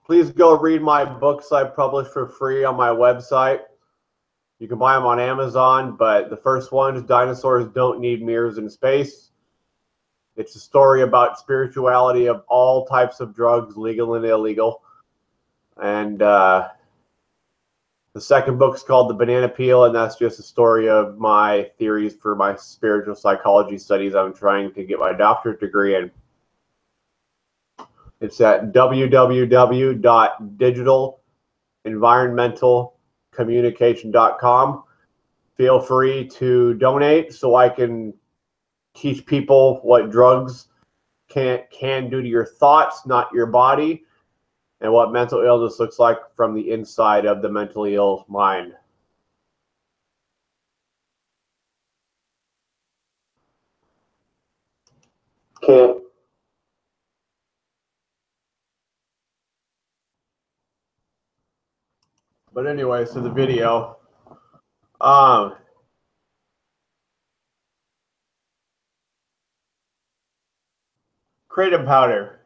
Please go read my books I publish for free on my website. You can buy them on Amazon, but the first one is Dinosaurs Don't Need Mirrors in Space. It's a story about spirituality of all types of drugs, legal and illegal. And the second book is called The Banana Peel, and that's just a story of my theories for my spiritual psychology studies I'm trying to get my doctorate degree in. It's at www.digitalenvironmentalcommunication.com. Feel free to donate so I can teach people what drugs can do to your thoughts, not your body, and what mental illness looks like from the inside of the mentally ill mind. Can't. But anyway, so the video. Kratom powder.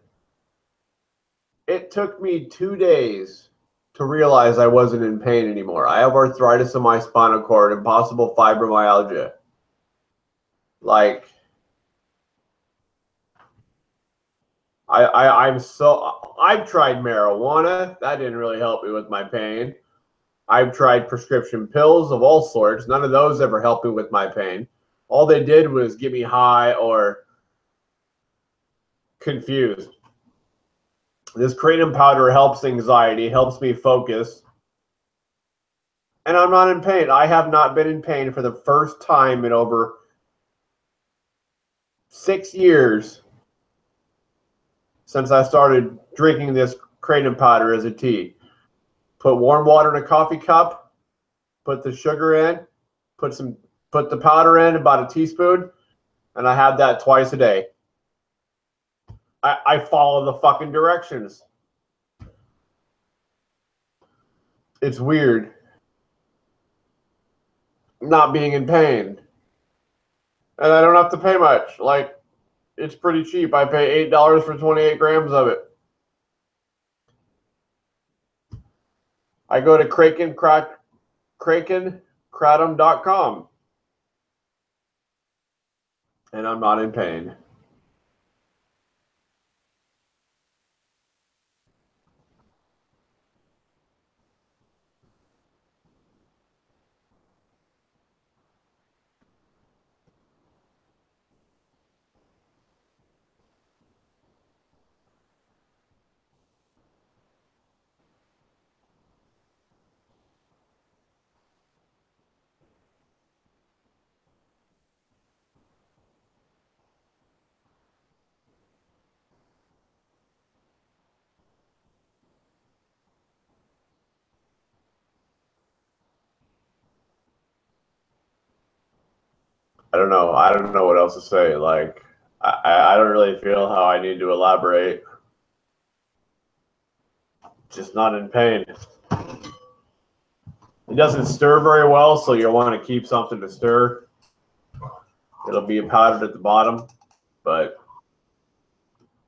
It took me 2 days to realize I wasn't in pain anymore. I have arthritis in my spinal cord and possible fibromyalgia. Like, I've tried marijuana. That didn't really help me with my pain. I've tried prescription pills of all sorts. None of those ever helped me with my pain. All they did was get me high or confused. This kratom powder helps anxiety, helps me focus. And I'm not in pain. I have not been in pain for the first time in over 6 years since I started drinking this kratom powder as a tea. Put warm water in a coffee cup, put the sugar in, put the powder in, about a teaspoon, and I have that twice a day. I follow the fucking directions. It's weird not being in pain. And I don't have to pay much. Like, it's pretty cheap. I pay $8 for 28 grams of it. I go to kratom.com, and I'm not in pain. I don't know. I don't know what else to say. Like, I don't really feel how I need to elaborate. Just not in pain. It doesn't stir very well, so you'll want to keep something to stir. It'll be powdered at the bottom, but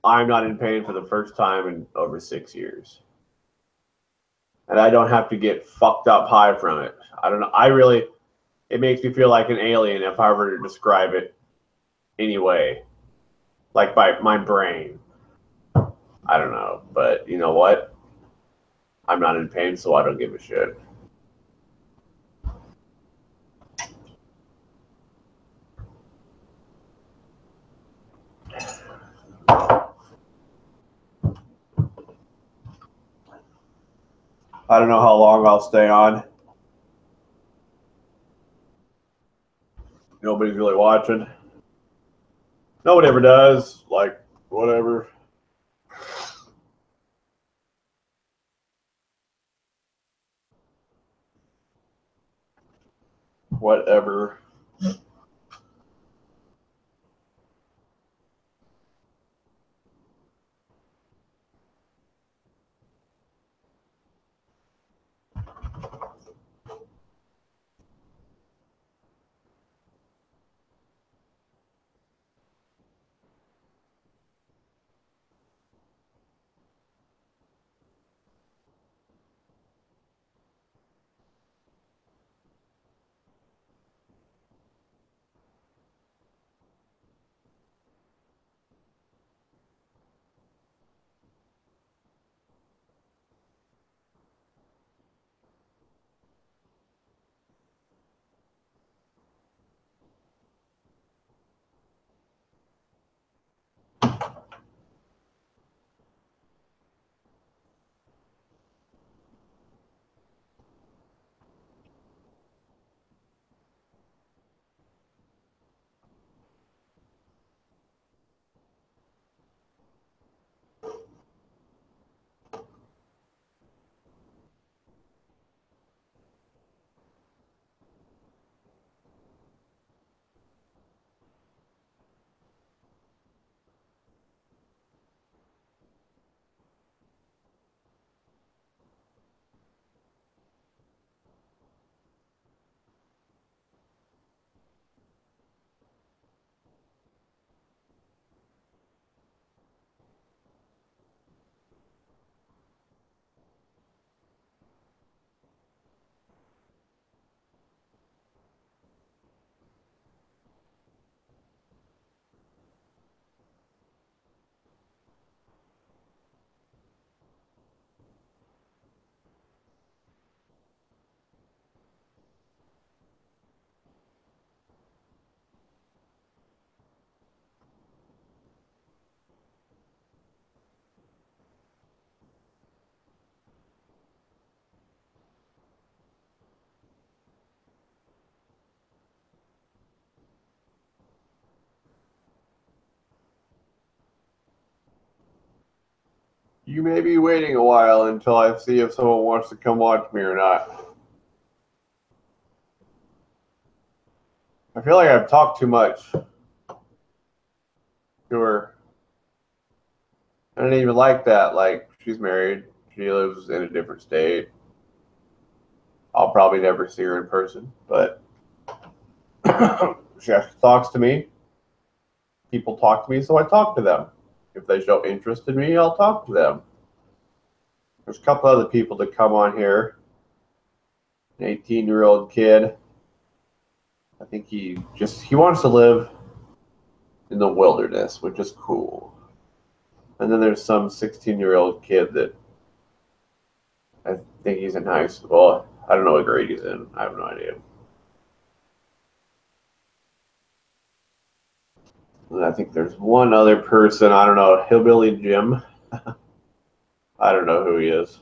I'm not in pain for the first time in over 6 years. And I don't have to get fucked up high from it. I don't know. It makes me feel like an alien if I were to describe it anyway. Like by my brain. I don't know. But you know what? I'm not in pain, so I don't give a shit. I don't know how long I'll stay on. Nobody's really watching. Nobody ever does. Like, whatever. Whatever. you may be waiting a while until I see if someone wants to come watch me or not. I feel like I've talked too much to her. I didn't even like that. Like, she's married. She lives in a different state. I'll probably never see her in person, but she actually talks to me. People talk to me, so I talk to them. If they show interest in me, I'll talk to them. There's a couple other people that come on here. An 18-year-old kid. I think he wants to live in the wilderness, which is cool. And then there's some 16-year-old kid that I think he's in high school. Well, I don't know what grade he's in. I have no idea. And I think there's one other person. I don't know. Hillbilly Jim. I don't know who he is.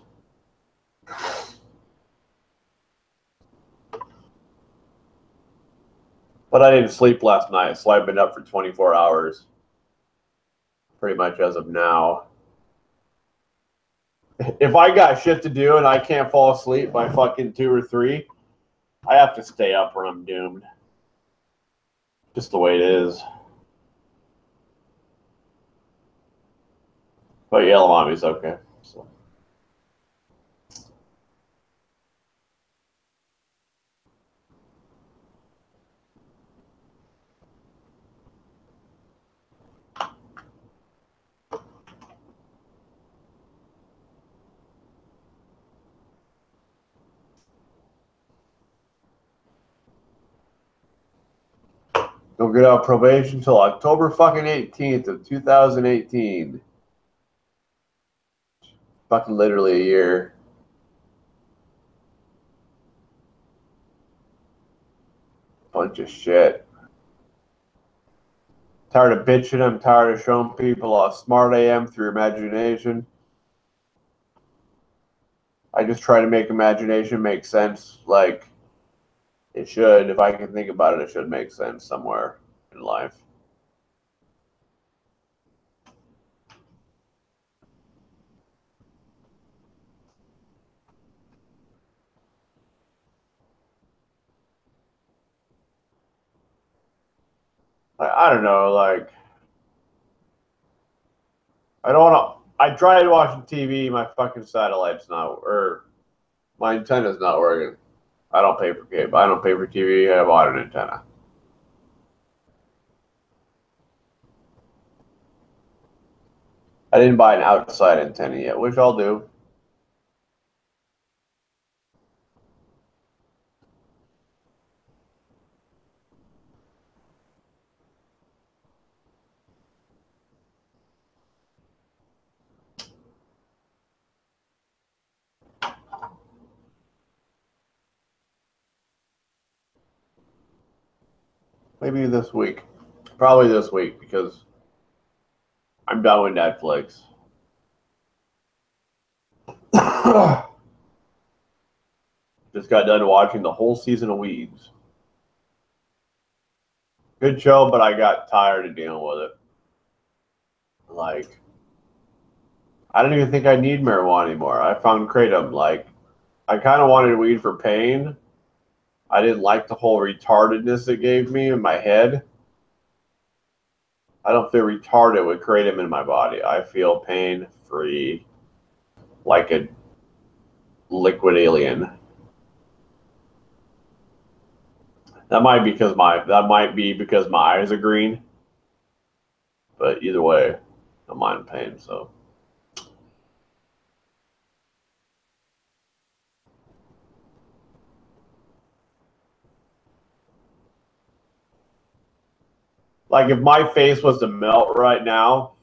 But I didn't sleep last night, so I've been up for 24 hours. Pretty much as of now. If I got shit to do and I can't fall asleep by fucking 2 or 3, I have to stay up or I'm doomed. Just the way it is. But Yellow Mommy's okay. So. Don't get out of probation until October fucking 18th of 2018. Fucking literally a year. Bunch of shit. Tired of bitching. I'm tired of showing people how smart I am through imagination. I just try to make imagination make sense like it should. If I can think about it, it should make sense somewhere in life. I don't know, like, I don't want to. I tried watching TV. My fucking satellite's not, or my antenna's not working. I don't pay for cable. I don't pay for TV. I bought an antenna. I didn't buy an outside antenna yet, which I'll do. Maybe this week. Probably this week because I'm done with Netflix. Just got done watching the whole season of Weeds. Good show, but I got tired of dealing with it. Like, I don't even think I need marijuana anymore. I found Kratom. Like, I kind of wanted weed for pain. I didn't like the whole retardedness it gave me in my head. I don't feel retarded with Kratom in my body. I feel pain-free, like a liquid alien. That might be because my eyes are green. But either way, I'm not in pain, so. Like, if my face was to melt right now,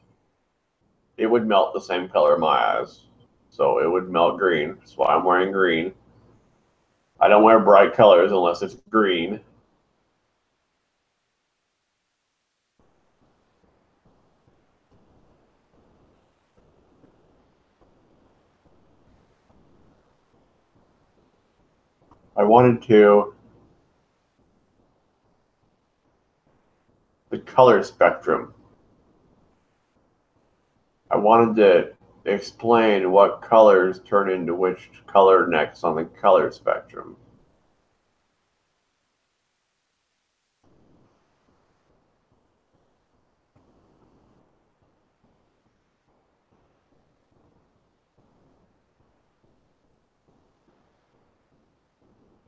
it would melt the same color in my eyes. So it would melt green. That's why I'm wearing green. I don't wear bright colors unless it's green. I wanted to. The color spectrum. I wanted to Explain what colors turn into which color next on the color spectrum.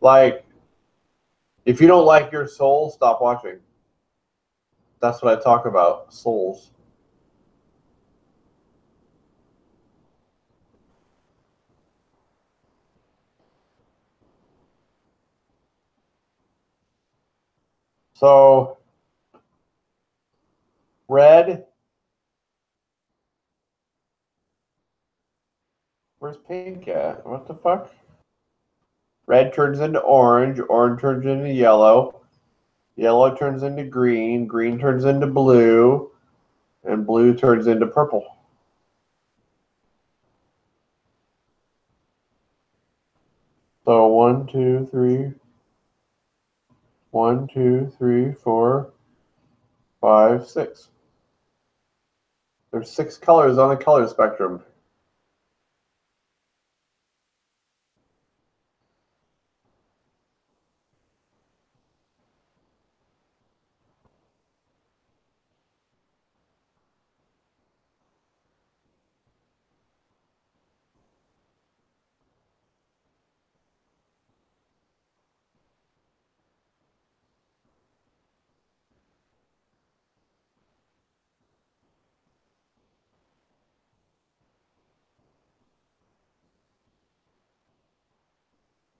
Like, if you don't like your soul, stop watching. That's what I talk about, souls. So, red. Where's pink at? What the fuck? Red turns into orange. Orange turns into yellow. Yellow turns into green. Green turns into blue. And blue turns into purple. So 1, 2, 3. 1, 2, 3, 4, 5, 6. There's 6 colors on the color spectrum.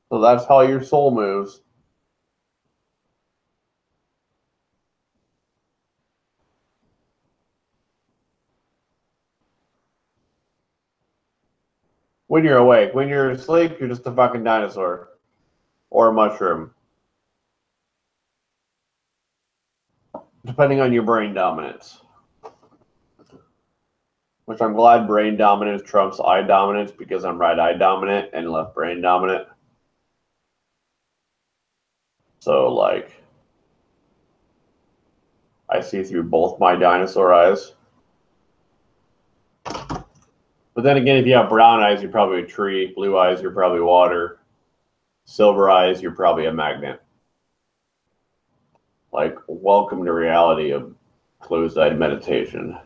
So that's how your soul moves. When you're awake. When you're asleep, you're just a fucking dinosaur. Or a mushroom. Depending on your brain dominance. Which I'm glad brain dominance trumps eye dominance because I'm right eye dominant and left brain dominant. So, like, I see through both my dinosaur eyes. But then again, if you have brown eyes, you're probably a tree. Blue eyes, you're probably water. Silver eyes, you're probably a magnet. Like, welcome to reality of closed-eyed meditation.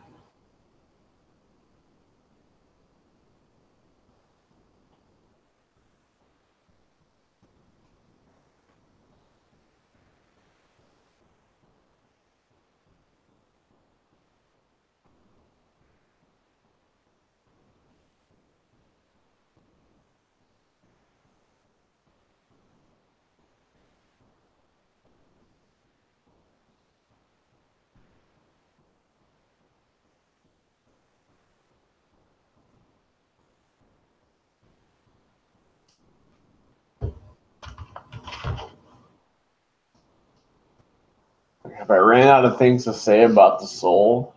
If I ran out of things to say about the soul,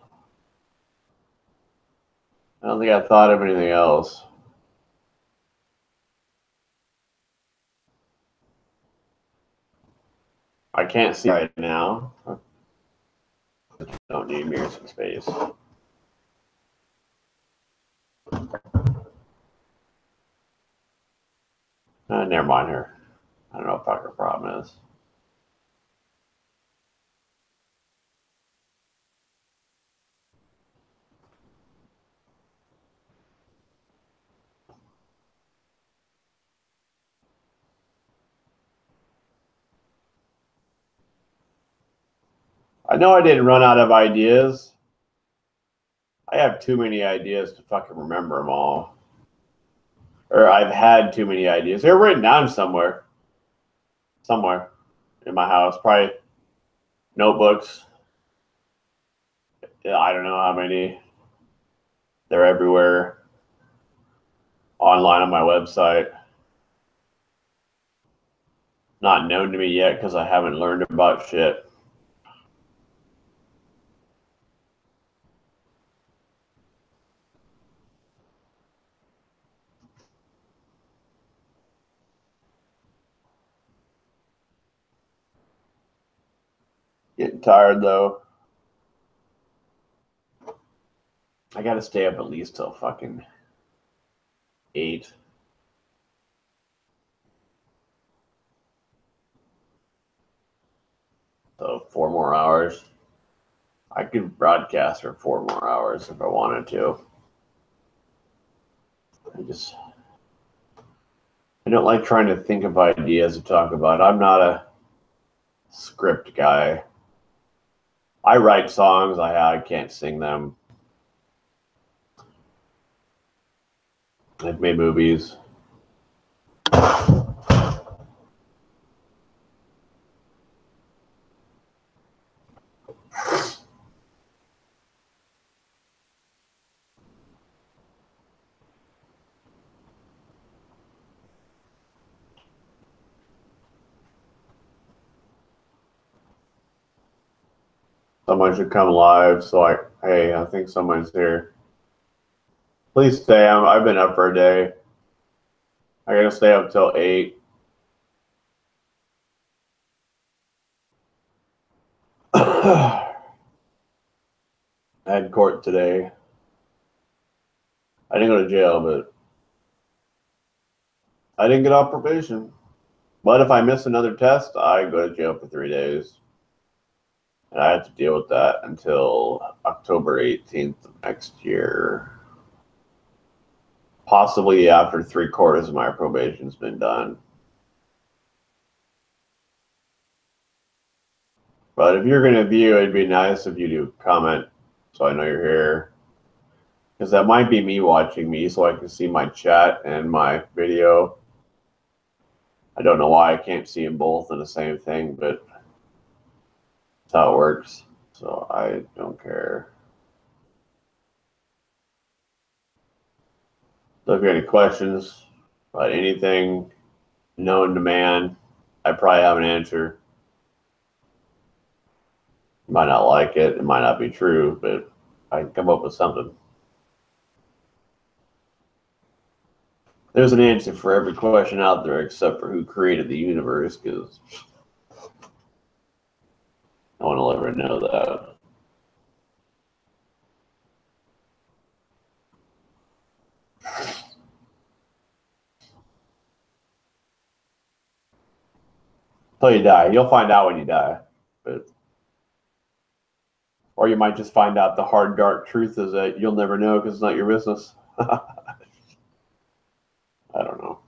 I don't think I thought of anything else. I can't see right now. Don't need mirrors in space. Never mind her. I don't know what her problem is. I know I didn't run out of ideas. I have too many ideas to fucking remember them all. Or I've had too many ideas. They're written down somewhere. Somewhere in my house. Probably notebooks. I don't know how many. They're everywhere. Online on my website. Not known to me yet because I haven't learned about shit. Getting tired though. I gotta stay up at least till fucking 8. So 4 more hours. I could broadcast for 4 more hours if I wanted to. I don't like trying to think of ideas to talk about. I'm not a script guy. I write songs. I can't sing them. I've made movies. Someone should come live. So hey, I think someone's here. Please stay. I've been up for a day. I gotta stay up till 8. I had court today. I didn't go to jail, but I didn't get off probation. But if I miss another test, I go to jail for 3 days. And I have to deal with that until October 18th of next year. Possibly after 3/4 of my probation's been done. But if you're going to view, it'd be nice if you do comment so I know you're here. Because that might be me watching me so I can see my chat and my video. I don't know why I can't see them both in the same thing, but that's how it works. So I don't care. So if you have any questions about anything known to man, I probably have an answer. You might not like it. It might not be true, but I can come up with something. There's an answer for every question out there except for who created the universe, because no one will ever know that. Until you die. You'll find out when you die. Or you might just find out the hard, dark truth is that you'll never know because it's not your business. I don't know.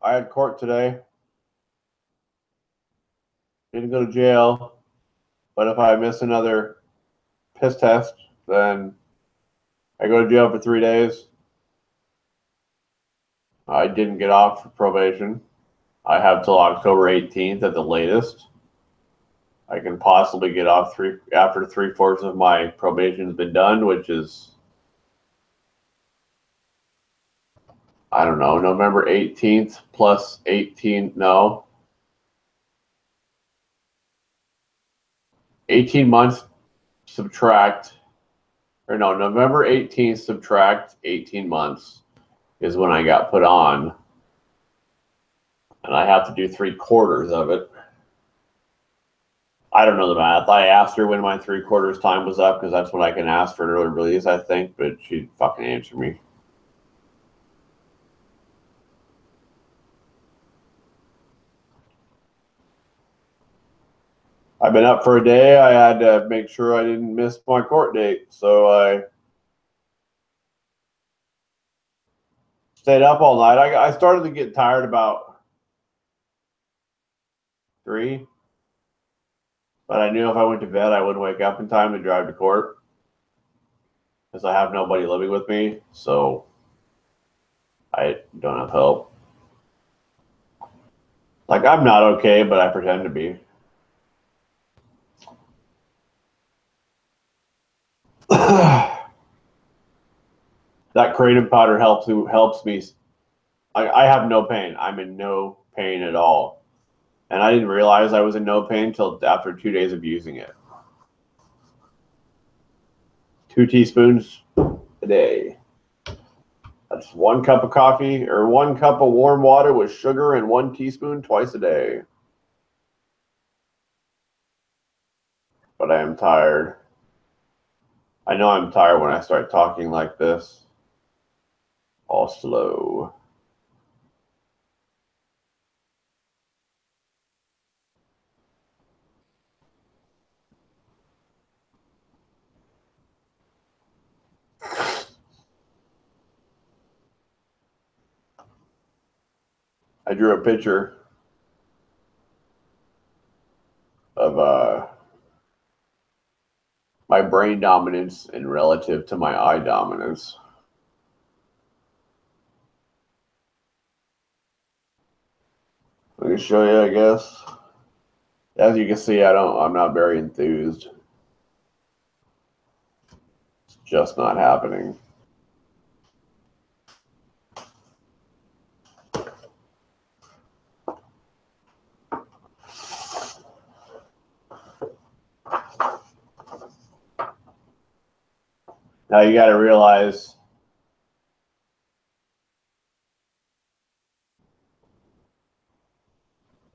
I had court today. Didn't go to jail. But if I miss another piss test, then I go to jail for 3 days. I didn't get off probation. I have till October 18th at the latest. I can possibly get off after 3/4 of my probation has been done, which is, I don't know, November 18th plus 18, no. 18 months subtract, or no, November 18th subtract 18 months is when I got put on. And I have to do 3/4 of it. I don't know the math. I asked her when my 3/4 time was up because that's when I can ask for an early release, I think, but she fucking answered me. I've been up for a day. I had to make sure I didn't miss my court date, so I stayed up all night. I started to get tired about 3, but I knew if I went to bed, I wouldn't wake up in time to drive to court because I have nobody living with me, so I don't have help. Like, I'm not okay, but I pretend to be. That kratom powder helps me. I have no pain. I'm in no pain at all. And I didn't realize I was in no pain until after 2 days of using it. 2 teaspoons a day. That's 1 cup of coffee or 1 cup of warm water with sugar and 1 teaspoon twice a day. But I am tired. I know I'm tired when I start talking like this. All slow. I drew a picture of my brain dominance in relative to my eye dominance. Let me show you, I guess. As you can see, I'm not very enthused. It's just not happening. Now you got to realize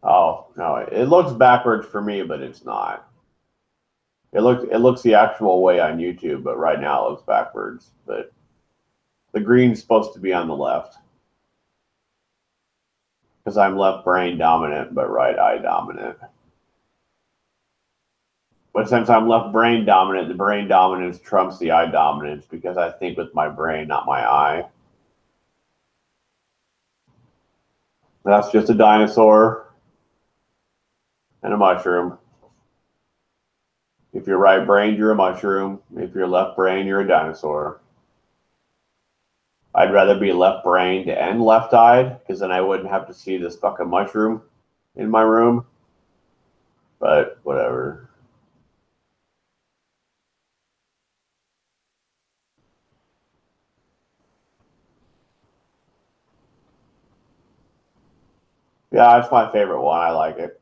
oh, no, it looks backwards for me, but it's not. It looks the actual way on YouTube, but right now it looks backwards. But the green's supposed to be on the left. Because I'm left brain dominant, but right eye dominant. But since I'm left brain dominant, the brain dominance trumps the eye dominance because I think with my brain, not my eye. That's just a dinosaur and a mushroom. If you're right brained, you're a mushroom. If you're left brained, you're a dinosaur. I'd rather be left brained and left eyed because then I wouldn't have to see this fucking mushroom in my room. But whatever. Yeah, it's my favorite one. I like it.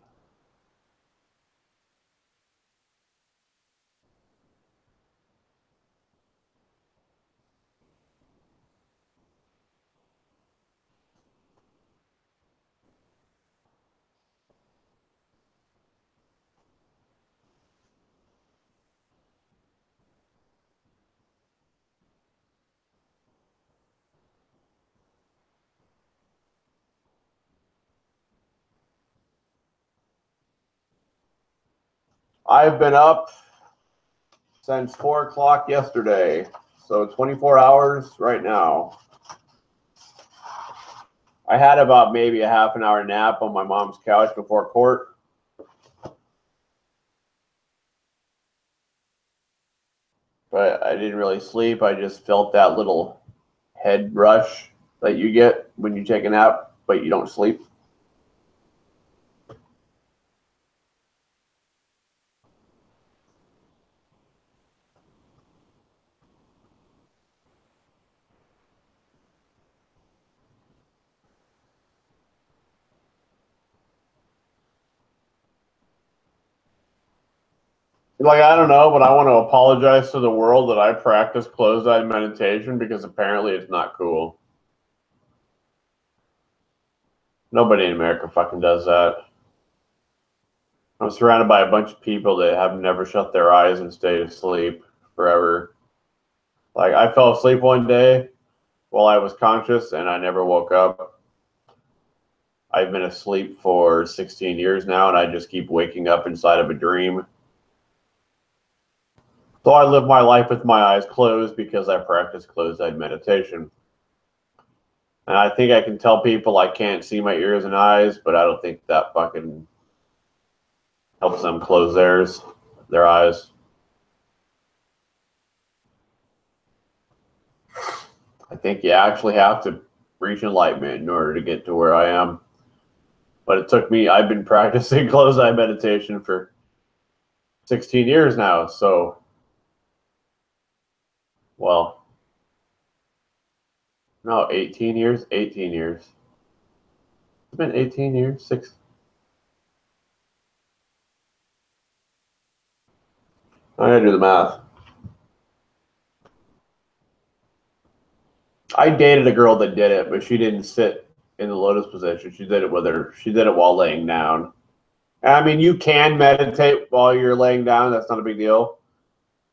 I've been up since 4 o'clock yesterday. So 24 hours right now. I had about maybe a half an hour nap on my mom's couch before court. But I didn't really sleep. I just felt that little head rush that you get when you take a nap, but you don't sleep. Like, I don't know, but I want to apologize to the world that I practice closed-eyed meditation because apparently it's not cool. Nobody in America fucking does that. I'm surrounded by a bunch of people that have never shut their eyes and stayed asleep forever. Like, I fell asleep one day while I was conscious and I never woke up. I've been asleep for 16 years now and I just keep waking up inside of a dream. So I live my life with my eyes closed because I practice closed-eyed meditation. And I think I can tell people I can't see my ears and eyes, but I don't think that fucking helps them close their eyes. I think you actually have to reach enlightenment in order to get to where I am. But it took me, I've been practicing closed-eye meditation for 16 years now, so, well, no, 18 years? 18 years. It's been 18 years, I gotta do the math. I dated a girl that did it, but she didn't sit in the lotus position. She did it with her. She did it while laying down. I mean, you can meditate while you're laying down. That's not a big deal.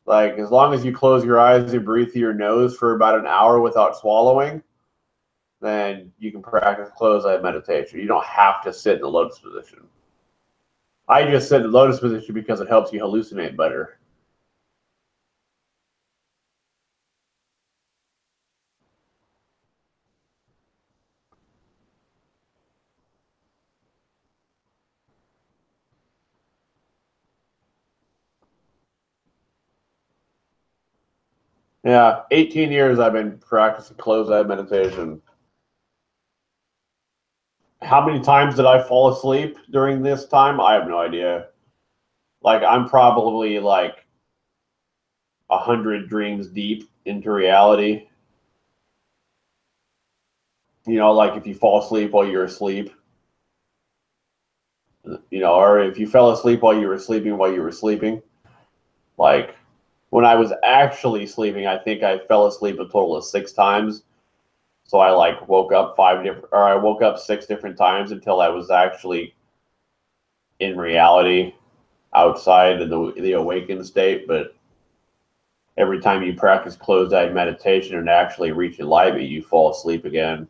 Like, as long as you close your eyes and breathe through your nose for about an hour without swallowing, then you can practice closed-eye meditation. You don't have to sit in the lotus position. I just sit in the lotus position because it helps you hallucinate better. Yeah, 18 years I've been practicing closed-eye meditation. How many times did I fall asleep during this time? I have no idea. Like, I'm probably like 100 dreams deep into reality. You know, like if you fall asleep while you're asleep, you know, or if you fell asleep while you were sleeping. Like, when I was actually sleeping, I think I fell asleep a total of 6 times. So I like woke up I woke up 6 different times until I was actually in reality outside of the awakened state. But every time you practice closed-eye meditation and actually reach enlightenment, you fall asleep again.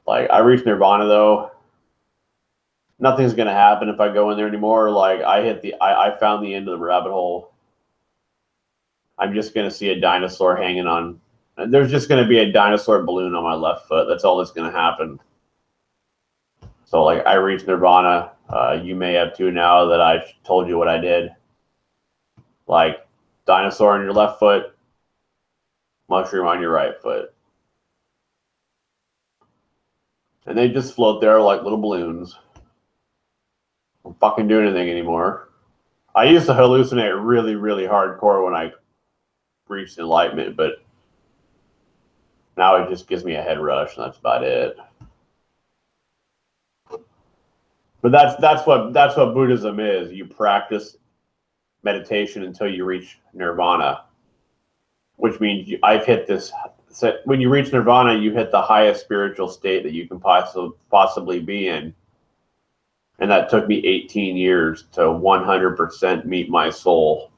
Like, I reached nirvana though. Nothing's gonna happen if I go in there anymore. Like, I found the end of the rabbit hole. I'm just gonna see a dinosaur hanging on. There's just gonna be a dinosaur balloon on my left foot. That's all that's gonna happen. So like, I reached nirvana. You may have too now that I told you what I did. Like, dinosaur on your left foot, mushroom on your right foot. And they just float there like little balloons. Don't fucking do anything anymore. I used to hallucinate really, really hardcore when I reached enlightenment, but now it just gives me a head rush, and that's about it. But that's what Buddhism is. You practice meditation until you reach nirvana, which means I've hit this. So when you reach nirvana, you hit the highest spiritual state that you can possibly be in. And that took me 18 years to 100% meet my soul,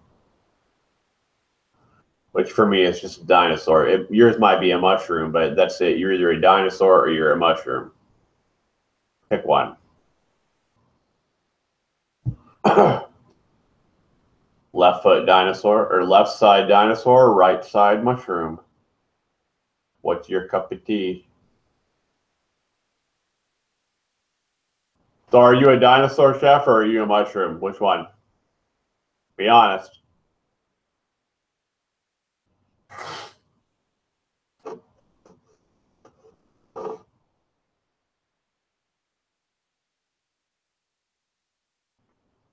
which for me is just a dinosaur. Yours might be a mushroom, but that's it. You're either a dinosaur or you're a mushroom. Pick one. Left foot dinosaur, or left side dinosaur, or right side mushroom. What's your cup of tea? So are you a dinosaur, chef, or are you a mushroom? Which one? Be honest.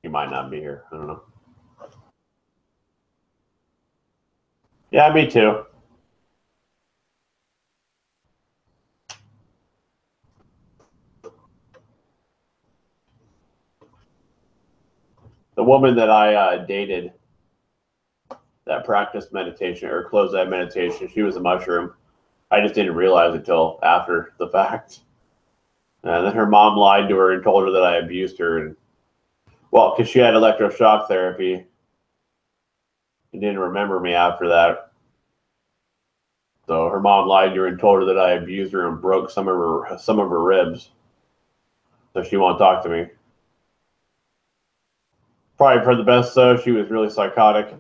You might not be here. I don't know. Yeah, me too. The woman that I dated that practiced meditation or closed eye meditation, she was a mushroom. I just didn't realize it till after the fact. And then her mom lied to her and told her that I abused her. And well, because she had electroshock therapy and didn't remember me after that. So her mom lied to her and told her that I abused her and broke some of her ribs. So she won't talk to me. Probably for the best though. She was really psychotic.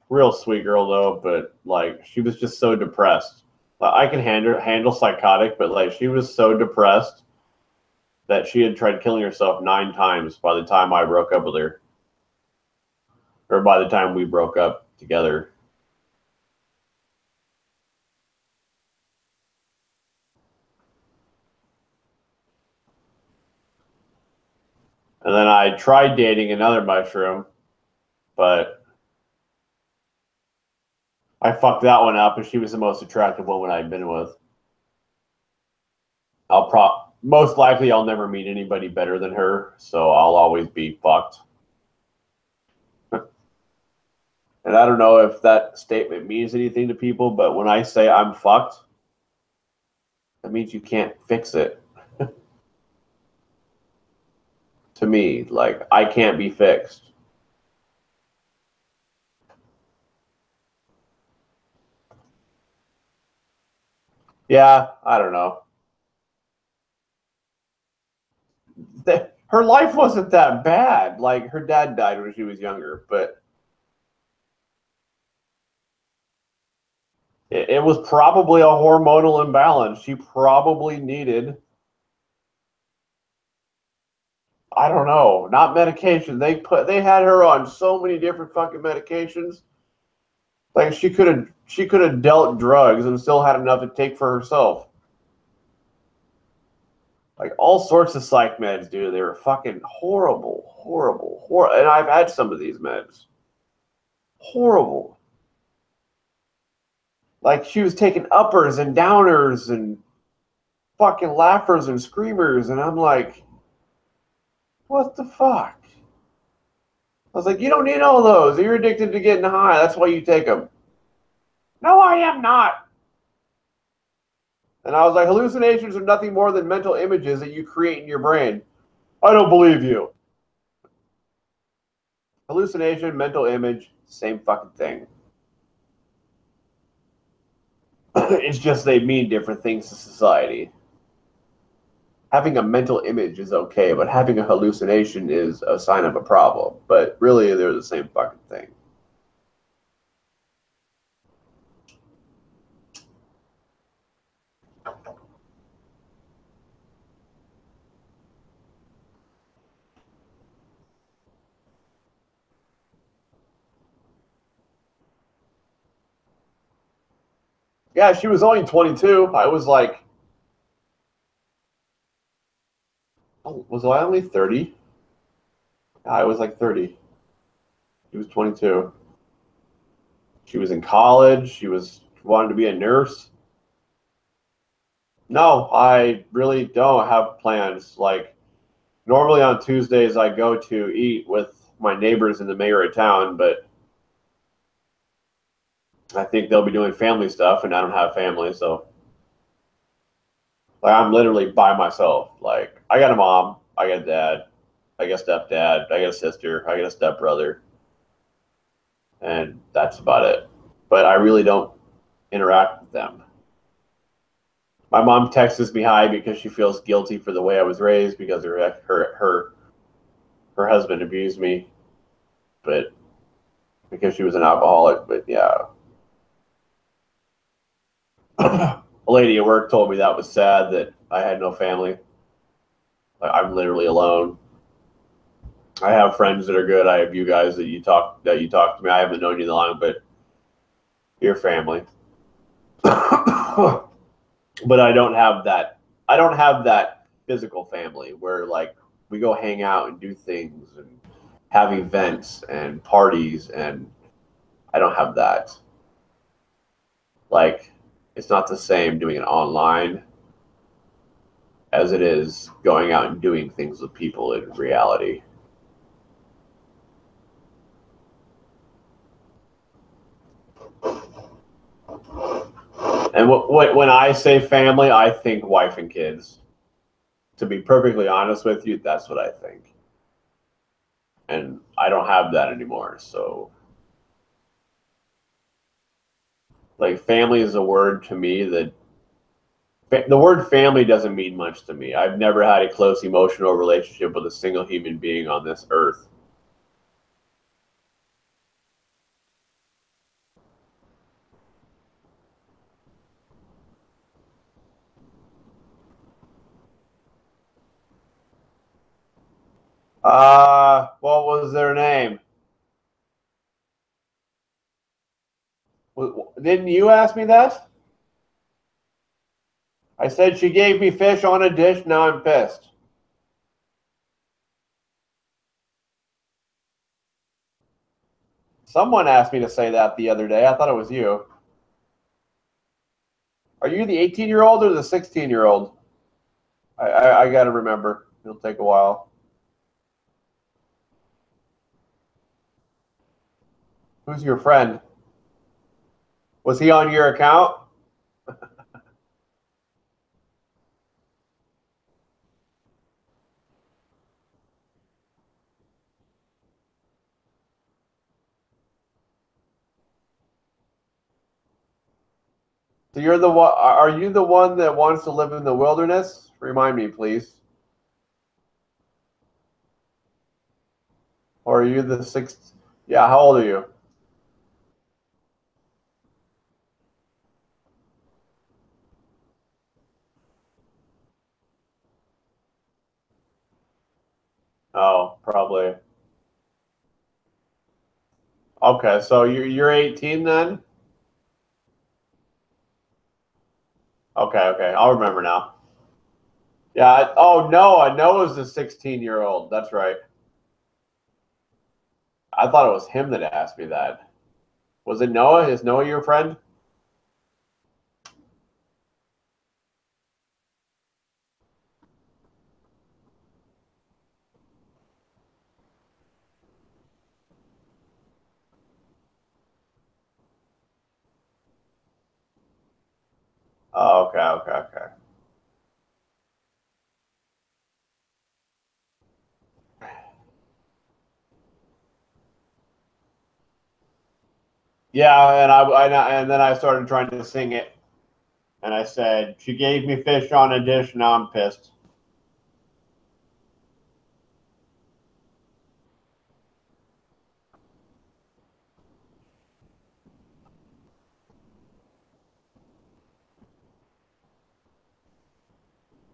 Real sweet girl though, but like, she was just so depressed. I can handle psychotic, but like, she was so depressed that she had tried killing herself 9 times by the time I broke up with her, or by the time we broke up together. And then I tried dating another mushroom, but I fucked that one up, and she was the most attractive woman I'd been with. Most likely I'll never meet anybody better than her, so I'll always be fucked. And I don't know if that statement means anything to people, but when I say I'm fucked, that means you can't fix it. To me, like, I can't be fixed. Yeah, I don't know. Her life wasn't that bad. Like, her dad died when she was younger, but it was probably a hormonal imbalance. She probably needed, I don't know, not medication. They had her on so many different fucking medications. Like, she could have dealt drugs and still had enough to take for herself. Like, all sorts of psych meds, dude. They were fucking horrible, horrible, horrible. And I've had some of these meds. Horrible. Like, she was taking uppers and downers and fucking laughers and screamers, and I'm like, what the fuck? I was like, you don't need all those. You're addicted to getting high. That's why you take them. No, I am not. And I was like, hallucinations are nothing more than mental images that you create in your brain. I don't believe you. Hallucination, mental image, same fucking thing. It's just they mean different things to society. Having a mental image is okay, but having a hallucination is a sign of a problem. But really, they're the same fucking thing. Yeah, she was only 22. I was like, oh, was I only 30? I was like 30. She was 22. She was in college. She was wanted to be a nurse. No, I really don't have plans. Like, normally on Tuesdays, I go to eat with my neighbors in the mayor of town, but I think they'll be doing family stuff, and I don't have family, so like I'm literally by myself. Like, I got a mom, I got a dad, I got a stepdad, I got a sister, I got a stepbrother, and that's about it. But I really don't interact with them. My mom texts me hi because she feels guilty for the way I was raised because her husband abused me, but because she was an alcoholic. But yeah, a lady at work told me that was sad that I had no family. Like, I'm literally alone. I have friends that are good. I have you guys that you talk to me. I haven't known you that long, but you're family. But I don't have that. I don't have that physical family where like we go hang out and do things and have events and parties, and I don't have that. Like, it's not the same doing it online as it is going out and doing things with people in reality. And when I say family, I think wife and kids. To be perfectly honest with you, that's what I think. And I don't have that anymore. So, like, family is a word to me that the word family doesn't mean much to me. I've never had a close emotional relationship with a single human being on this earth. What was their name? Didn't you ask me that? I said she gave me fish on a dish. Now I'm pissed. Someone asked me to say that the other day. I thought it was you. Are you the 18-year-old or the 16-year-old? I got to remember. It'll take a while. Who's your friend? Was he on your account? So you're the one. Are you the one that wants to live in the wilderness? Remind me, please. Or are you the sixth? Yeah. How old are you? Oh, probably. Okay, so you're 18 then? Okay, okay. I'll remember now. Yeah. Oh, Noah. Noah's the 16-year-old. That's right. I thought it was him that asked me that. Was it Noah? Is Noah your friend? Oh, okay, okay, okay. Yeah, and then I started trying to sing it, and I said she gave me fish on a dish. Now I'm pissed.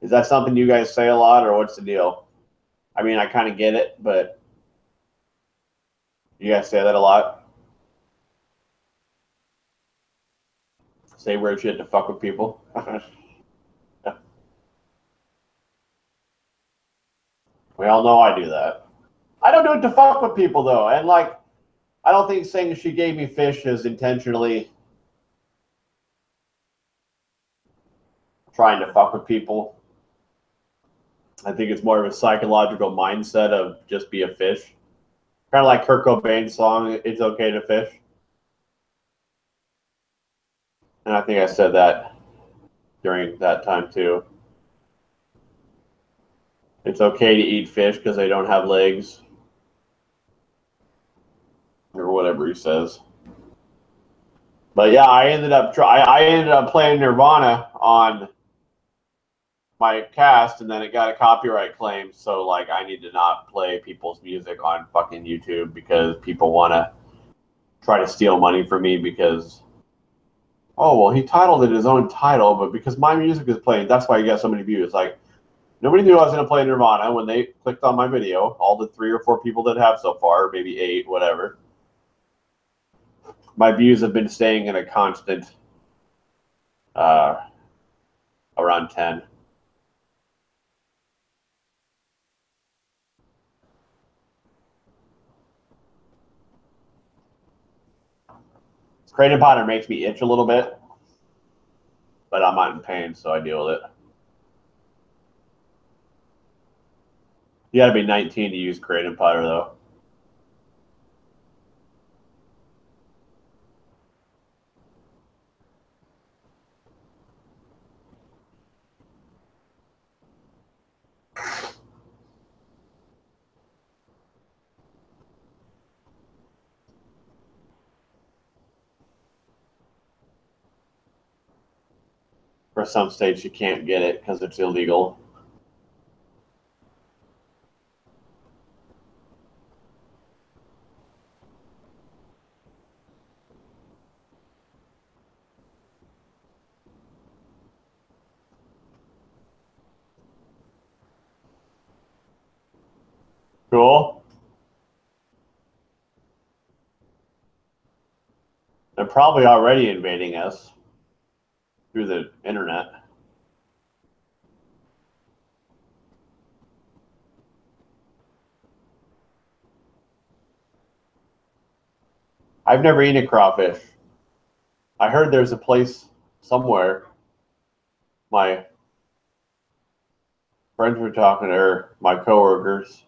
Is that something you guys say a lot, or what's the deal? I mean, I kind of get it, but you guys say that a lot. Say weird shit to fuck with people. We all know I do that. I don't do it to fuck with people though, and like I don't think saying she gave me fish is intentionally trying to fuck with people. I think it's more of a psychological mindset of just be a fish. Kind of like Kurt Cobain's song, It's Okay to Fish. And I think I said that during that time too. It's okay to eat fish because they don't have legs, or whatever he says. But yeah, I ended up playing Nirvana on my cast, and then it got a copyright claim. So like, I need to not play people's music on fucking YouTube because people want to try to steal money from me because oh well, he titled it his own title, but because my music is playing, that's why he got so many views. Like nobody knew I was going to play Nirvana when they clicked on my video. All the 3 or 4 people that have so far, maybe 8, whatever. My views have been staying in a constant uh, around 10. Kratom powder makes me itch a little bit, but I'm not in pain, so I deal with it. You got to be 19 to use Kratom powder, though. For some states, you can't get it because it's illegal. Cool. They're probably already invading us through the internet. I've never eaten crawfish. I heard there's a place somewhere. My friends were talking to her, my coworkers.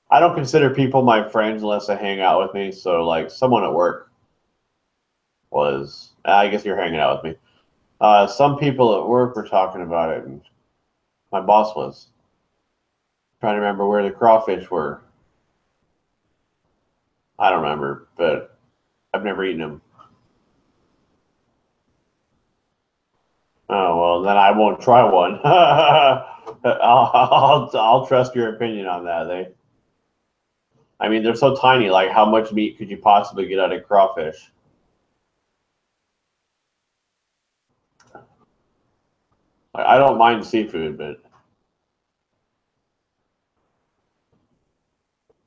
I don't consider people my friends unless they hang out with me. So like someone at work was, I guess you're hanging out with me. Some people at work were talking about it, and my boss was trying to remember where the crawfish were. I don't remember, but I've never eaten them. Oh well, then I won't try one. I'll trust your opinion on that. I mean, they're so tiny. Like, how much meat could you possibly get out of crawfish? Like, I don't mind seafood, but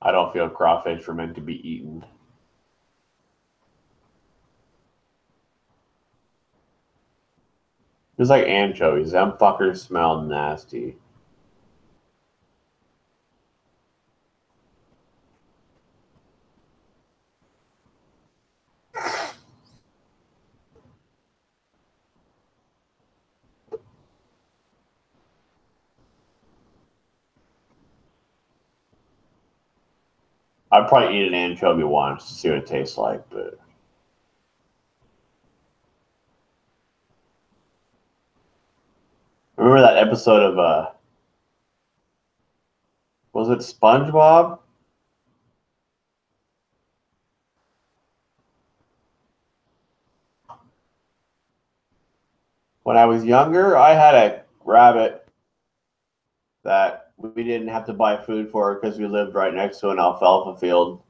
I don't feel crawfish are meant to be eaten. It's like anchovies. Them fuckers smell nasty. I'd probably eat an anchovy once to see what it tastes like, but remember that episode of was it SpongeBob? When I was younger, I had a rabbit that we didn't have to buy food for because we lived right next to an alfalfa field.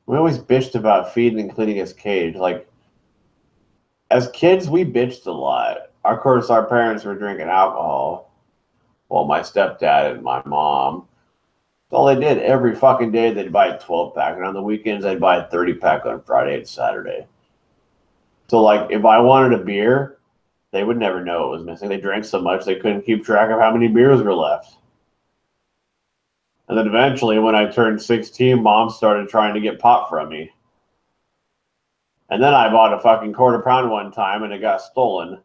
We always bitched about feeding and cleaning his cage. Like, as kids, we bitched a lot. Of course, our parents were drinking alcohol. Well, my stepdad and my mom. That's all they did every fucking day. They'd buy a 12 pack, and on the weekends, they'd buy a 30 pack on Friday and Saturday. So, like, if I wanted a beer, they would never know it was missing. They drank so much they couldn't keep track of how many beers were left. And then eventually, when I turned 16, mom started trying to get pot from me. And then I bought a fucking quarter pound one time and it got stolen.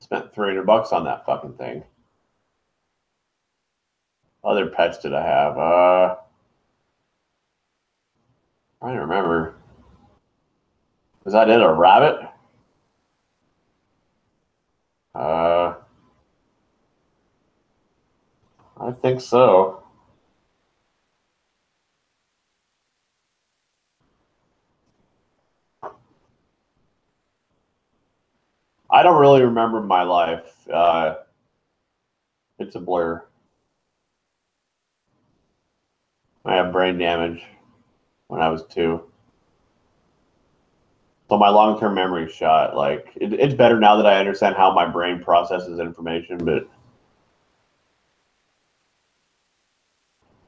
Spent $300 on that fucking thing. Other pets did I have? I don't remember. Was that it? A rabbit? Uh, I think so. I don't really remember my life. It's a blur. I have brain damage when I was 2. So my long-term memory shot. Like, it's better now that I understand how my brain processes information, but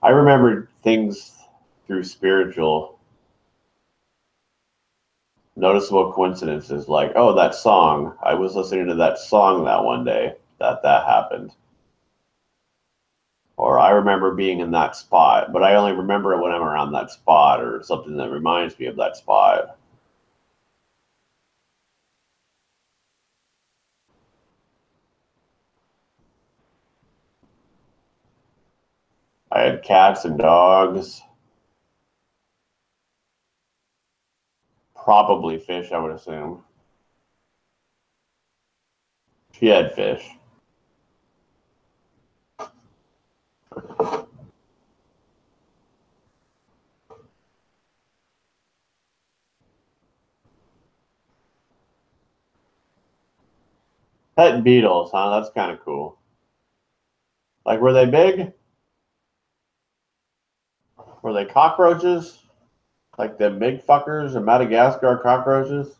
I remember things through spiritual noticeable coincidences, like, oh, that song, I was listening to that song that one day that happened, or I remember being in that spot, but I only remember it when I'm around that spot or something that reminds me of that spot. I had cats and dogs, probably fish, I would assume. She had fish. Pet beetles, huh? That's kind of cool. Like, were they big? Were they cockroaches? Like the big fuckers, the Madagascar cockroaches?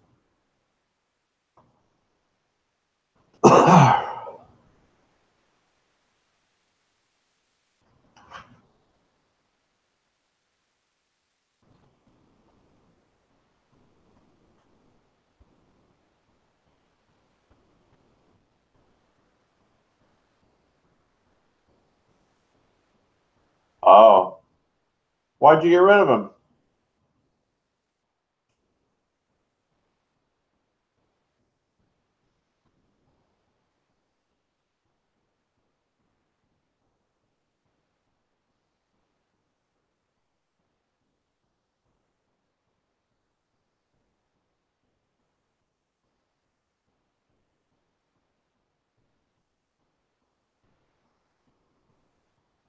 Oh, why'd you get rid of them?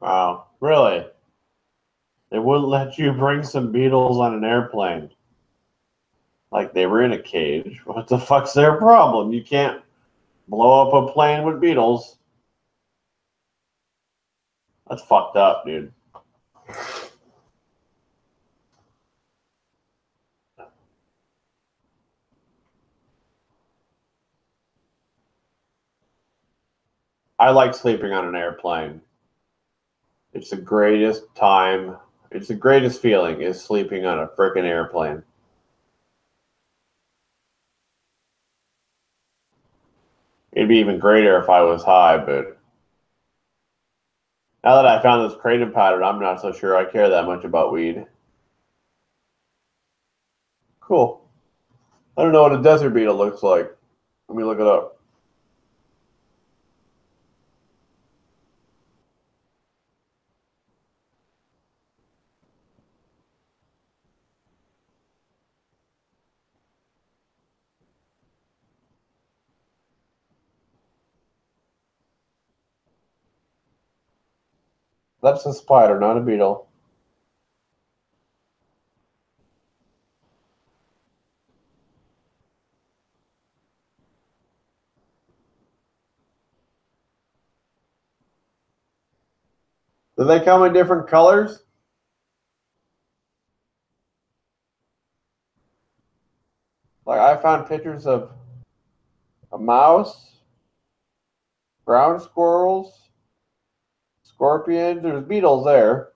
Wow, really? They wouldn't let you bring some beetles on an airplane. Like they were in a cage. What the fuck's their problem? You can't blow up a plane with beetles. That's fucked up, dude. I like sleeping on an airplane. It's the greatest time. It's the greatest feeling is sleeping on a freaking airplane. It'd be even greater if I was high, but now that I found this kratom powder, I'm not so sure I care that much about weed. Cool. I don't know what a desert beetle looks like. Let me look it up. That's a spider, not a beetle. Do they come in different colors? Like I found pictures of a mouse, ground squirrels, scorpions. There's beetles there.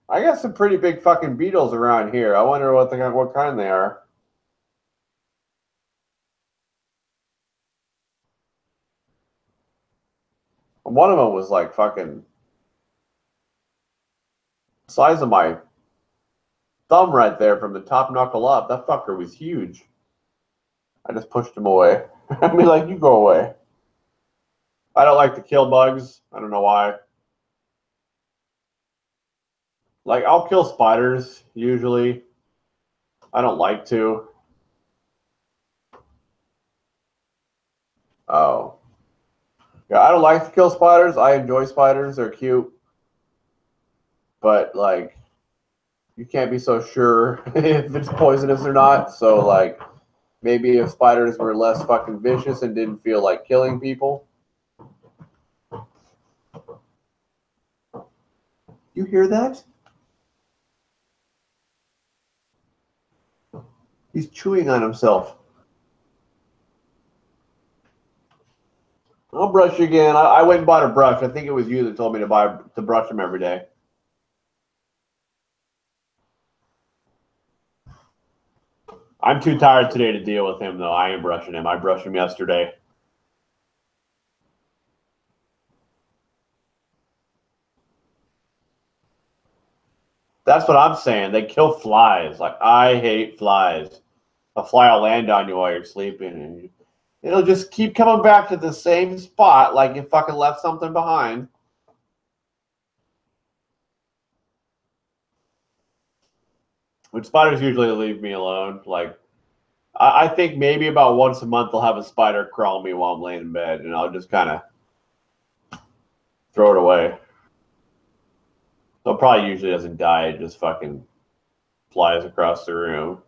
I got some pretty big fucking beetles around here. I wonder what kind they are. One of them was like fucking size of my thumb right there from the top knuckle up. That fucker was huge. I just pushed him away. I'd be like, you go away. I don't like to kill bugs. I don't know why. Like, I'll kill spiders, usually. I don't like to. Oh. Yeah, I don't like to kill spiders. I enjoy spiders. They're cute. But, like, you can't be so sure if it's poisonous or not. So, like, maybe if spiders were less fucking vicious and didn't feel like killing people. You hear that? He's chewing on himself. I'll brush again. I went and bought a brush. I think it was you that told me to brush him every day. I'm too tired today to deal with him, though. I am brushing him. I brushed him yesterday. That's what I'm saying. They kill flies. Like, I hate flies. A fly will land on you while you're sleeping, and it'll just keep coming back to the same spot like you fucking left something behind. But spiders usually leave me alone. Like, I think maybe about once a month they'll have a spider crawl me while I'm laying in bed, and I'll just kind of throw it away. So it probably usually doesn't die. It just fucking flies across the room.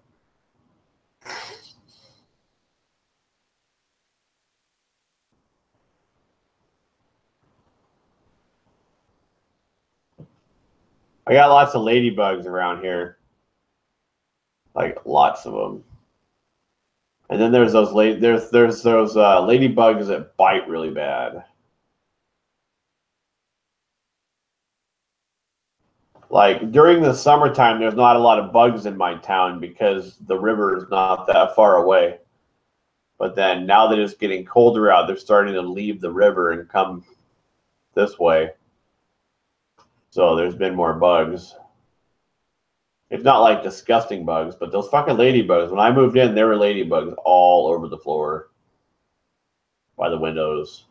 I got lots of ladybugs around here. Like, lots of them. And then there's those ladybugs that bite really bad. Like during the summertime, there's not a lot of bugs in my town because the river is not that far away. But then now that it's getting colder out, they're starting to leave the river and come this way. So there's been more bugs. It's not like disgusting bugs, but those fucking ladybugs. When I moved in, there were ladybugs all over the floor by the windows.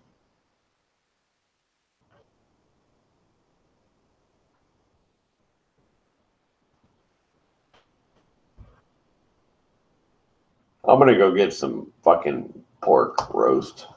I'm gonna go get some fucking pork roast.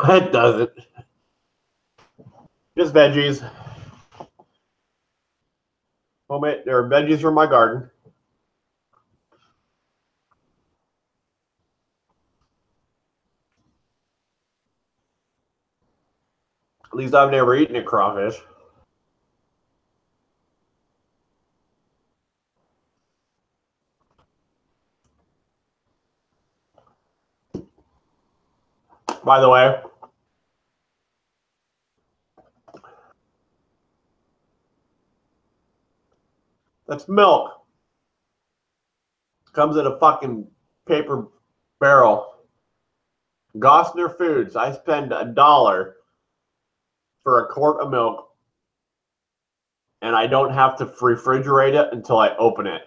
It doesn't. Just veggies. Homemade. There are veggies from my garden. At least I've never eaten a crawfish. By the way, that's milk. Comes in a fucking paper barrel. Gosner Foods. I spend $1 for a quart of milk, and I don't have to refrigerate it until I open it.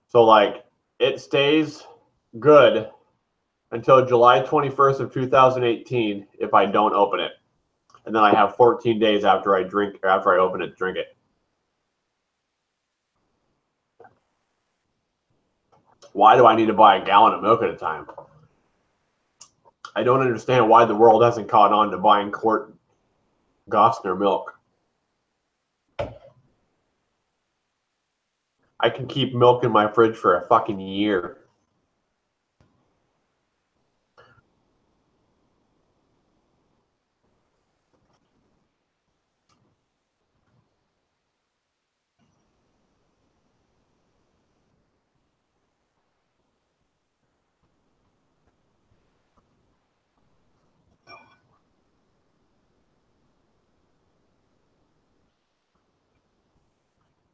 So, like, it stays good until July 21st of 2018 if I don't open it. And then I have 14 days after I open it to drink it. Why do I need to buy a gallon of milk at a time? I don't understand why the world hasn't caught on to buying quart Gosner milk. I can keep milk in my fridge for a fucking year.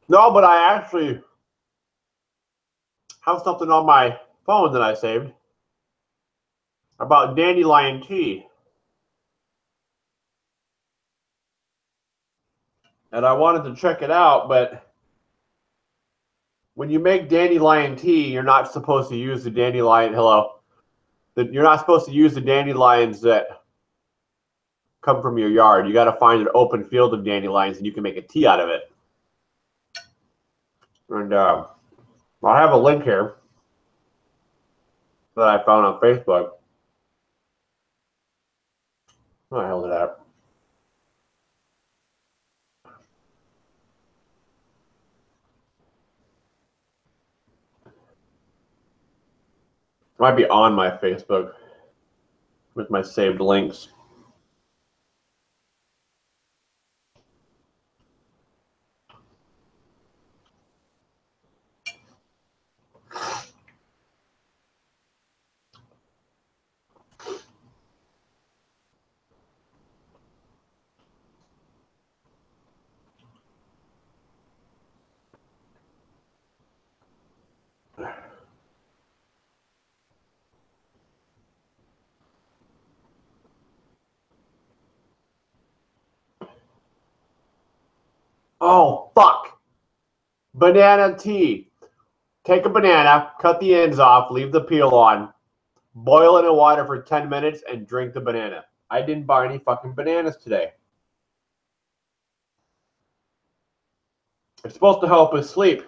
No, but I actually have something on my phone that I saved about dandelion tea. And I wanted to check it out, but when you make dandelion tea, you're not supposed to use the dandelion. You're not supposed to use the dandelions that come from your yard. You got to find an open field of dandelions, and you can make a tea out of it. And I have a link here that I found on Facebook. Where the hell is that? Might be on my Facebook with my saved links. Oh, fuck. Banana tea. Take a banana, cut the ends off, leave the peel on, boil it in water for 10 minutes, and drink the banana. I didn't buy any fucking bananas today. It's supposed to help us sleep.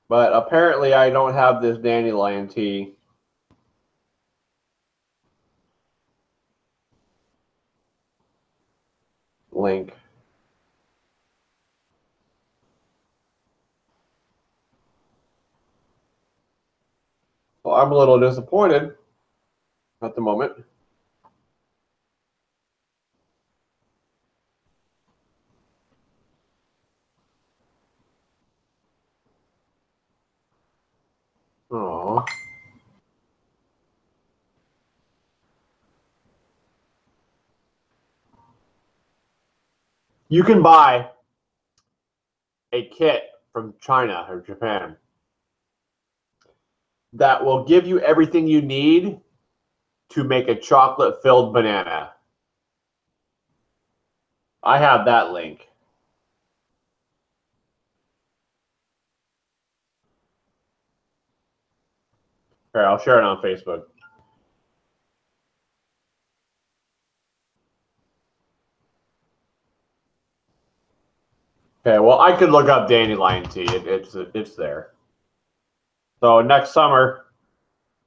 But apparently I don't have this dandelion tea. Link. Well, I'm a little disappointed at the moment. Oh. You can buy a kit from China or Japan that will give you everything you need to make a chocolate-filled banana. I have that link. Here, I'll share it on Facebook. Okay, well, I could look up dandelion tea. It's there. So next summer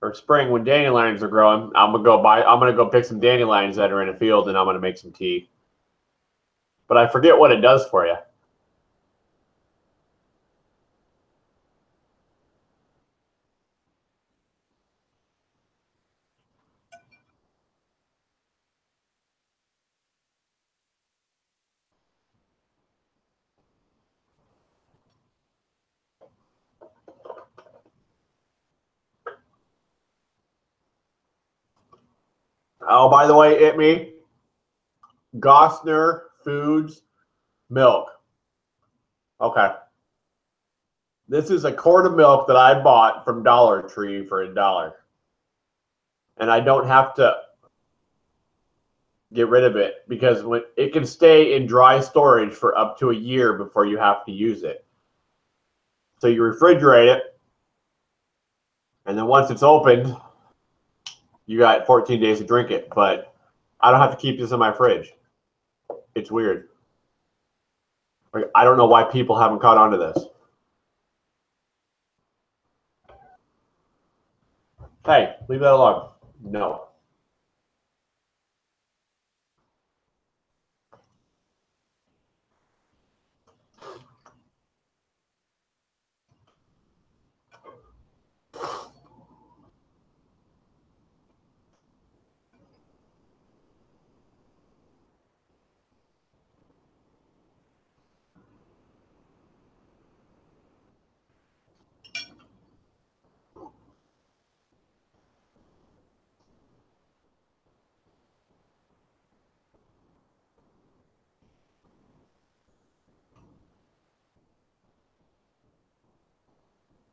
or spring when dandelions are growing, I'm gonna go pick some dandelions that are in a field and I'm gonna make some tea. But I forget what it does for you. Oh, by the way, it me. Gosner Foods milk. Okay. This is a quart of milk that I bought from Dollar Tree for $1. And I don't have to get rid of it because when it can stay in dry storage for up to a year before you have to use it. So you refrigerate it, and then once it's opened, you got 14 days to drink it. But I don't have to keep this in my fridge. It's weird. Like, I don't know why people haven't caught on to this. Hey, leave that alone. No.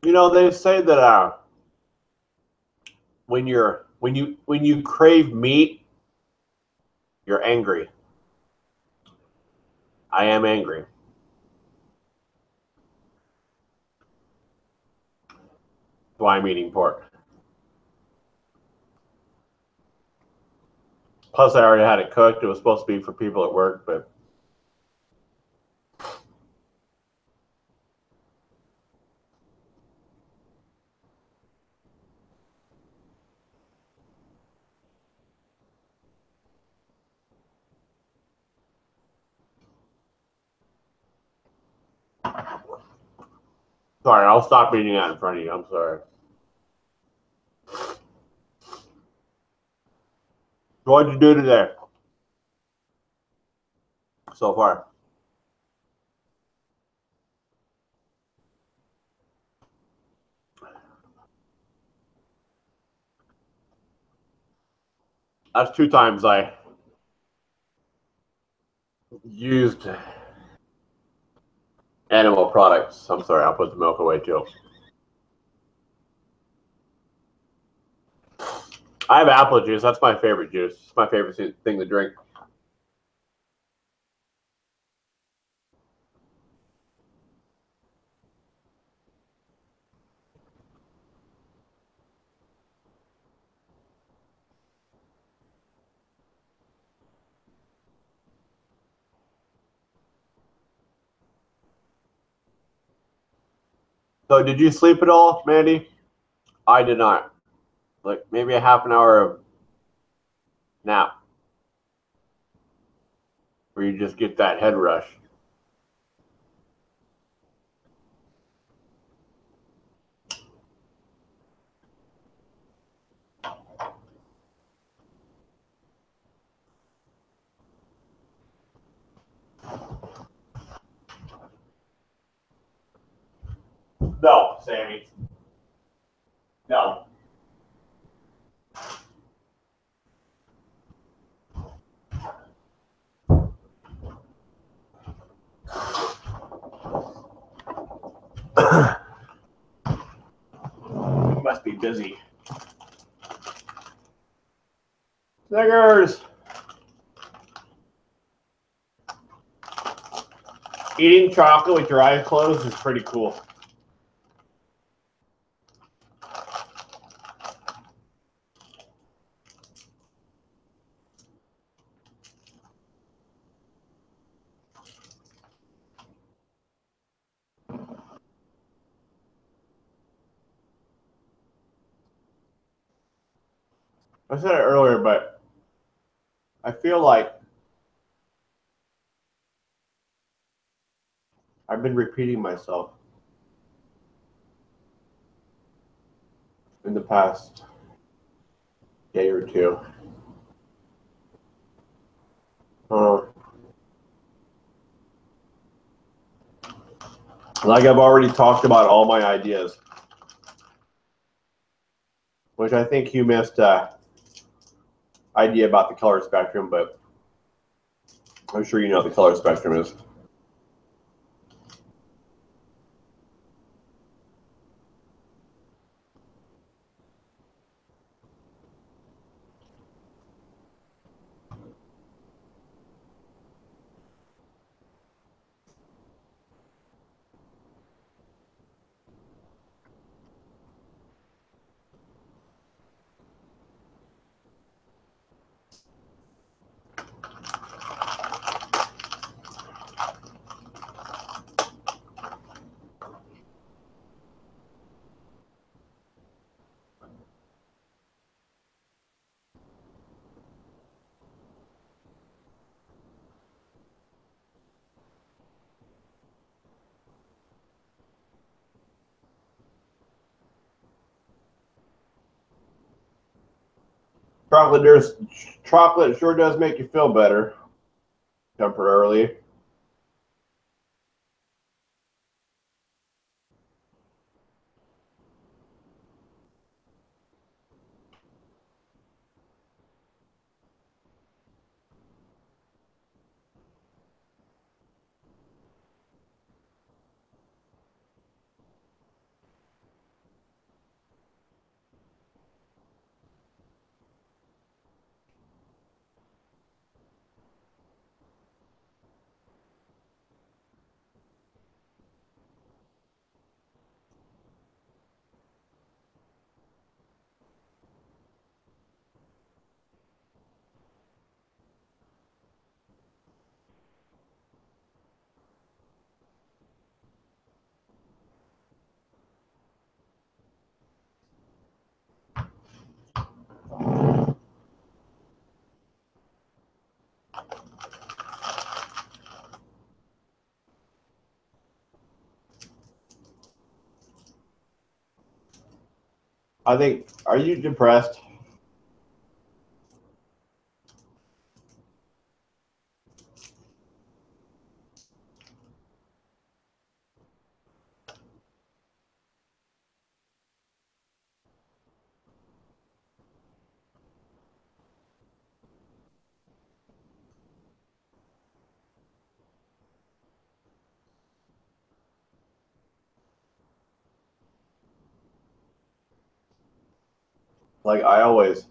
You know, they say that when you crave meat, you're angry. I am angry. That's why I'm eating pork. Plus, I already had it cooked. It was supposed to be for people at work, but sorry, I'll stop eating that in front of you. I'm sorry. What'd you do today so far? That's 2 times I used animal products. I'm sorry, I'll put the milk away too. I have apple juice. That's my favorite juice. It's my favorite thing to drink. So, did you sleep at all, Mandy? I did not. Like maybe a half an hour of nap where you just get that head rush. No, Sammy. No. You must be busy. Snickers. Eating chocolate with your eyes closed is pretty cool. I said it earlier, but I feel like I've been repeating myself in the past day or two. Like I've already talked about all my ideas, which I think you missed idea about the color spectrum, but I'm sure you know what the color spectrum is. Chocolate sure does make you feel better temporarily. I think, are you depressed? Like I always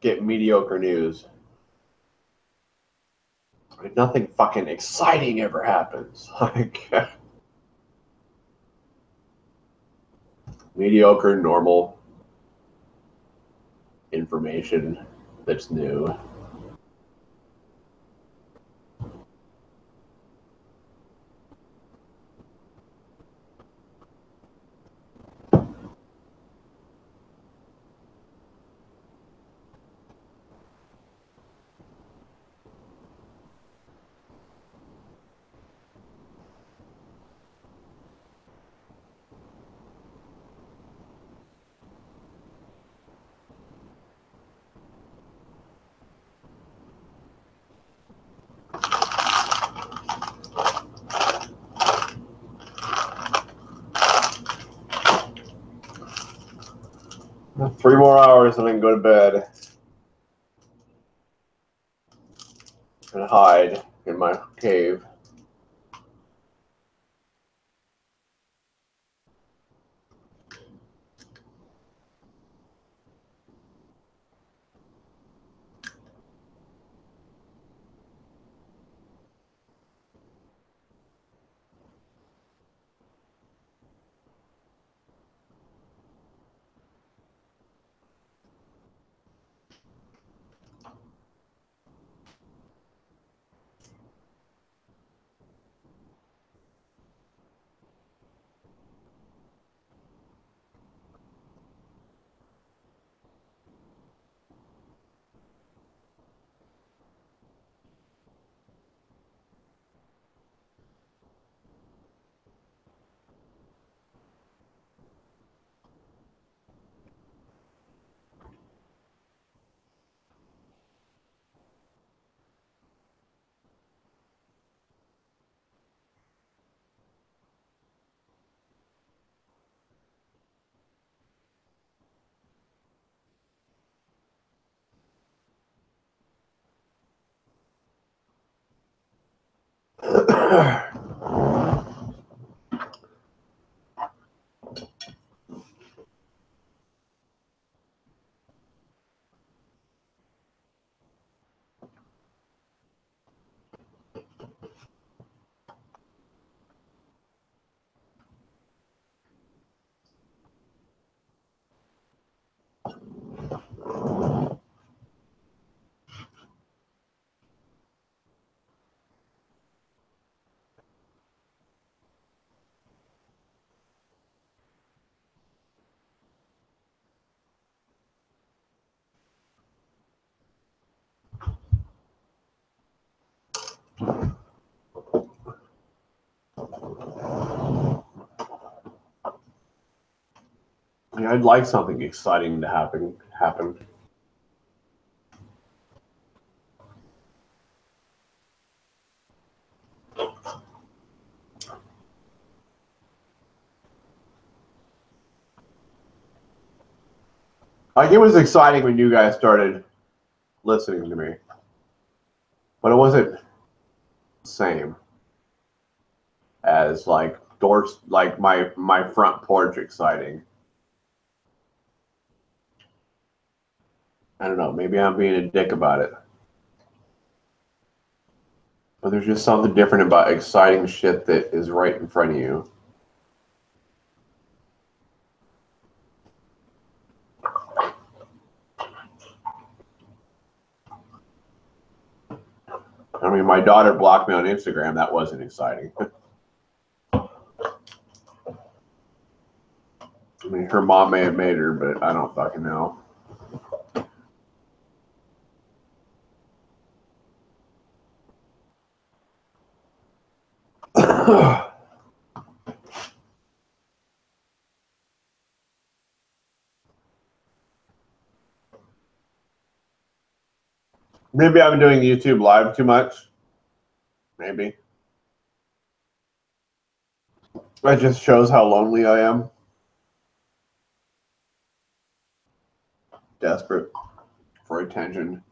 get mediocre news. Like nothing fucking exciting ever happens. Like mediocre, normal information that's new. Three more hours and I can go to bed and hide in my cave. Yeah, I'd like something exciting to happen. Like, it was exciting when you guys started listening to me, but it wasn't the same as like doors, like my front porch exciting. I don't know. Maybe I'm being a dick about it, but there's just something different about exciting shit that is right in front of you. I mean, my daughter blocked me on Instagram. That wasn't exciting. I mean, her mom may have made her, but I don't fucking know. Maybe I've been doing YouTube live too much. Maybe. That just shows how lonely I am. Desperate for attention.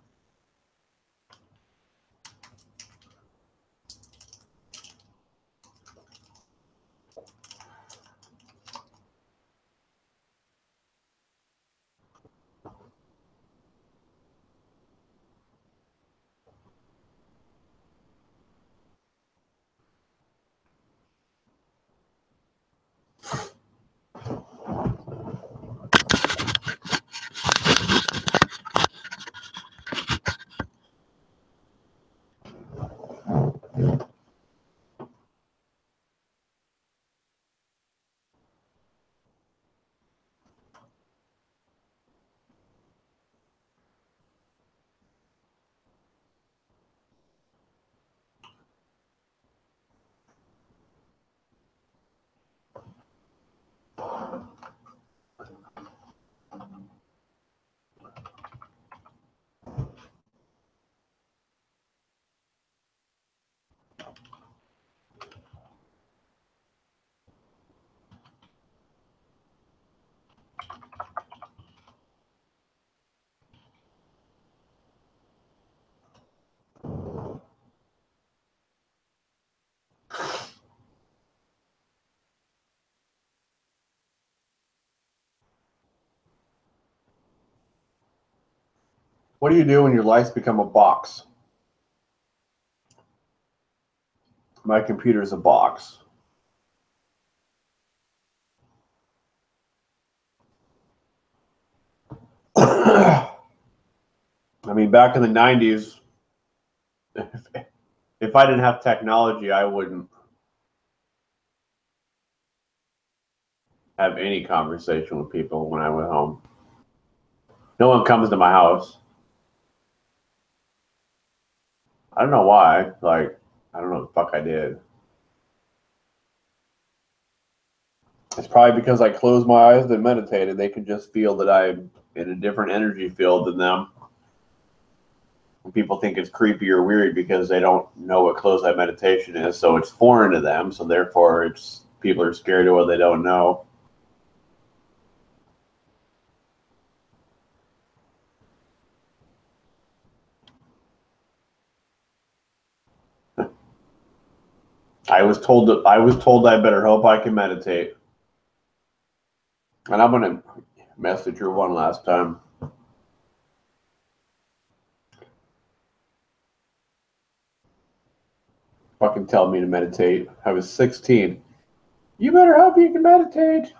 What do you do when your lights become a box? My computer's a box. I mean, back in the 90s, if I didn't have technology, I wouldn't have any conversation with people when I went home. No one comes to my house. I don't know why. Like, I don't know what the fuck I did. It's probably because I closed my eyes and meditated. They can just feel that I'm in a different energy field than them. People think it's creepy or weird because they don't know what closed eye meditation is, so it's foreign to them. So therefore, it's people are scared of what they don't know. I was told I better hope I can meditate. And I'm gonna message her one last time. Fucking tell me to meditate. I was 16. You better hope you can meditate.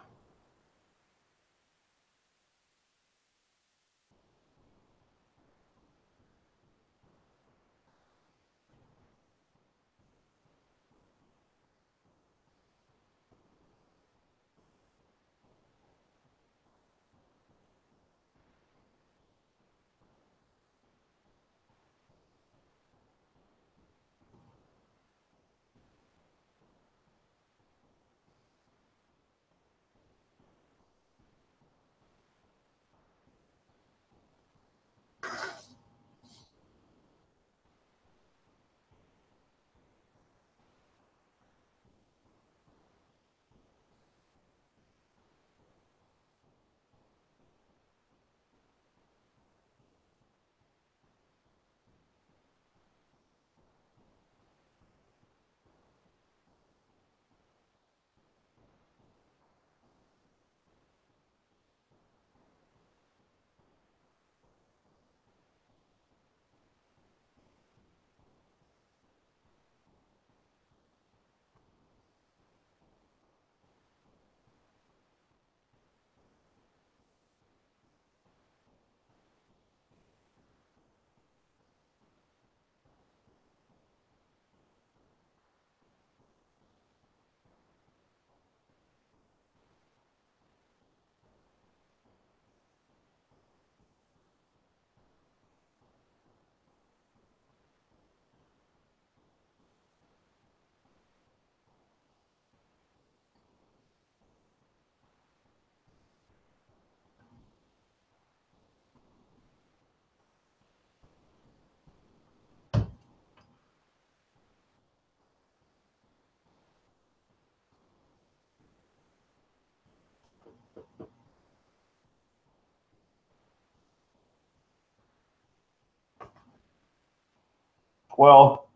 Well,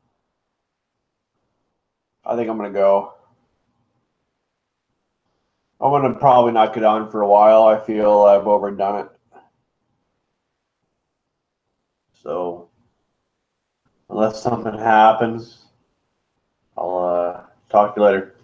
I think I'm gonna go. I'm gonna probably not get on for a while. I feel I've overdone it. So unless something happens, I'll talk to you later.